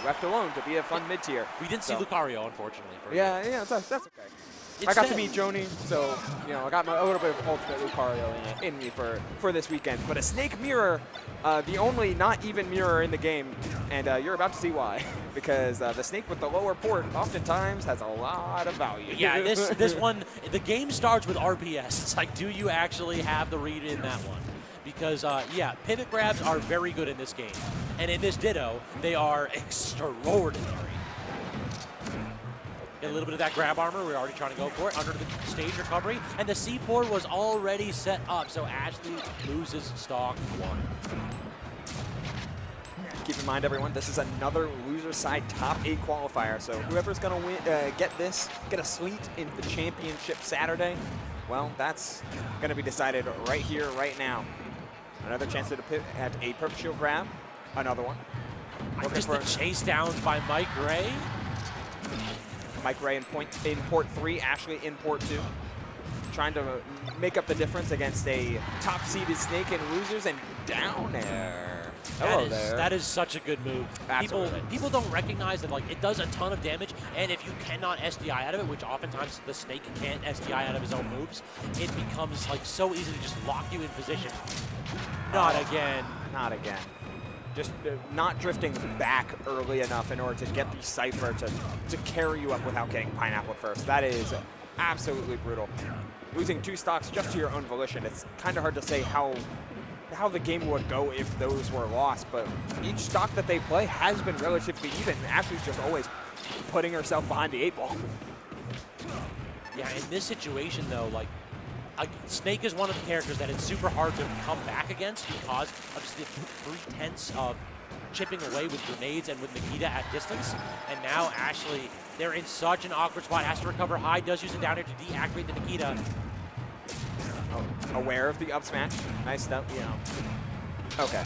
left alone to be a fun mid-tier. We didn't see Lucario, unfortunately. Yeah, that's okay. I got to meet Joni, so I got a little bit of ultimate Lucario in me for this weekend. But a Snake mirror, the only not even mirror in the game, and you're about to see why. Because the Snake with the lower port oftentimes has a lot of value. Yeah, this one, the game starts with RPS. It's like, do you actually have the read in that one? Because, yeah, pivot grabs are very good in this game. And in this Ditto, they are extraordinary. Get a little bit of that grab armor. We're already trying to go for it. Under the stage recovery. And the C4 was already set up, so Ashley loses stock 1. Keep in mind, everyone, this is another loser side top 8 qualifier. So whoever's going to win, get a slate in the championship Saturday, well, that's going to be decided right here, right now. Another chance at a perfect shield grab. Another one. Just the chase down by Mikeray. Mikeray in port 3, Ashley in port 2. Trying to make up the difference against a top-seeded Snake in losers, and down air. Hello there. That is such a good move. Absolutely. People don't recognize that, like, it does a ton of damage, and if you cannot SDI out of it, which oftentimes the Snake can't SDI out of his own moves, it becomes like so easy to just lock you in position. Not again. Not again. Just not drifting back early enough in order to get the Cypher to carry you up without getting Pineapple first. That is absolutely brutal. Losing 2 stocks just to your own volition, it's kind of hard to say how the game would go if those were lost, but each stock that they play has been relatively even. Ashley's just always putting herself behind the 8 ball. Yeah, in this situation though, like, Snake is one of the characters that it's super hard to come back against because of just the pretense of chipping away with grenades and with Nikita at distance. And now Ashley, they're in such an awkward spot, has to recover high, does use it down here to deactivate the Nikita. Oh, aware of the up smash. Nice stuff, Okay.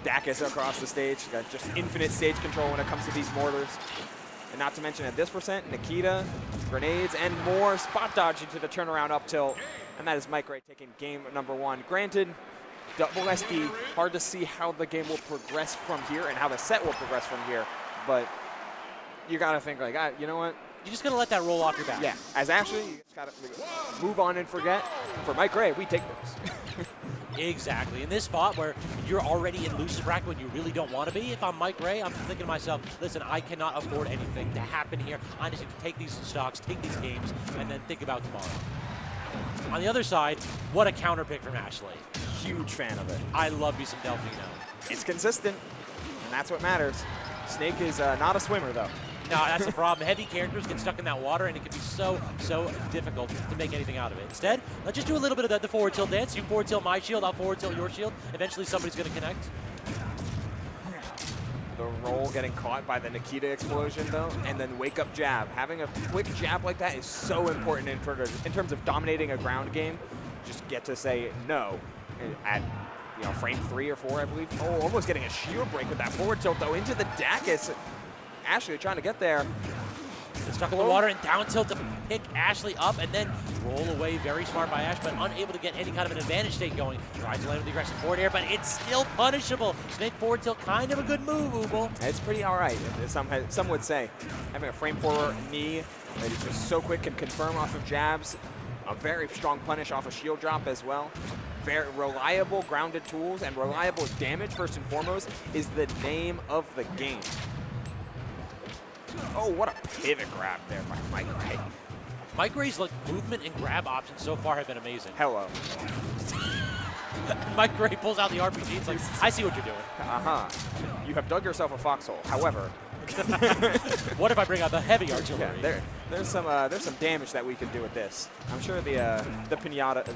Dacus across the stage, got just infinite stage control when it comes to these mortars. And not to mention at this percent, Nikita, grenades, and more spot dodging to the turnaround up tilt. And that is Mikeray taking game number 1. Granted, double SD, hard to see how the game will progress from here and how the set will progress from here. But you got to think like, you know what? You just got to let that roll off your back. Yeah, as Ashley, you just got to move on and forget. For Mikeray, we take those. Exactly. In this spot where you're already in loser bracket when you really don't want to be, if I'm Mikeray, I'm thinking to myself, listen, I cannot afford anything to happen here. I just need to take these stocks, take these games, and then think about tomorrow. On the other side, what a counter pick from Ashley. Huge fan of it. I love me some Delfino. It's consistent, and that's what matters. Snake is not a swimmer, though. No, that's the problem. Heavy characters get stuck in that water, and it can be so difficult to make anything out of it. Instead, let's just do a little bit of the forward tilt dance. You forward tilt my shield, I'll forward tilt your shield. Eventually, somebody's going to connect. The roll getting caught by the Nikita explosion, though, and then wake-up jab. Having a quick jab like that is so important in terms of dominating a ground game. Just get to say no at frame 3 or 4, I believe. Oh, almost getting a shield break with that forward tilt, though, into the Dacus. Ashley trying to get there. Stuck in the water and down tilt to pick Ashley up and then roll away. Very smart by Ash, but unable to get any kind of an advantage state going. Tries to land with the aggressive forward air, but it's still punishable. Snake forward tilt, kind of a good move, Ubel. It's pretty all right, some would say. Having a frame 4 knee that is just so quick and confirm off of jabs. A very strong punish off a shield drop as well. Very reliable grounded tools and reliable damage, first and foremost, is the name of the game. Oh, what a pivot grab there by Mikeray. Mikeray's movement and grab options so far have been amazing. Hello. Mikeray pulls out the RPG. It's like, I see what you're doing. Uh-huh. You have dug yourself a foxhole. However, what if I bring out the heavy artillery? Yeah, there's some damage that we can do with this. I'm sure the Piantas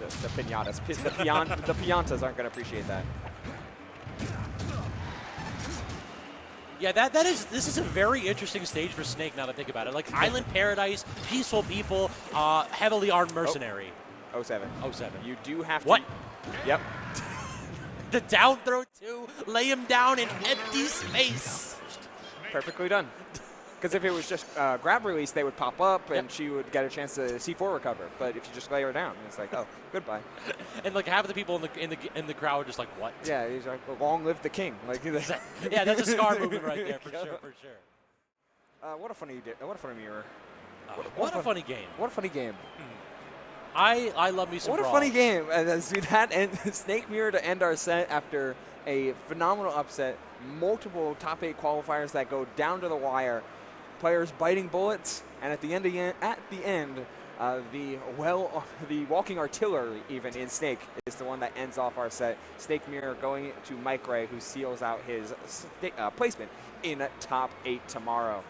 aren't going to appreciate that. Yeah, this is a very interesting stage for Snake now that I think about it. Like Island Paradise, peaceful people, heavily armed mercenary. 07. 07. You do have to. What? Yep. The down throw 2, lay him down in empty space. Perfectly done. Because if it was just grab release, they would pop up and she would get a chance to C4 recover. But if you just lay her down, it's like, oh, goodbye. And like half of the people in the crowd are just like, what? Yeah, he's like, well, long live the king. Like, yeah, that's a Scar movement right there for sure, for sure. What a funny mirror. What a funny game. What a funny game. I love me some What Brawl. a funny game. And see that Snake Mirror to end our set after a phenomenal upset. Multiple top 8 qualifiers that go down to the wire. Players biting bullets, and at the end, the walking artillery even in Snake is the one that ends off our set. Snake Mirror going to Mikeray, who seals out his placement in top 8 tomorrow.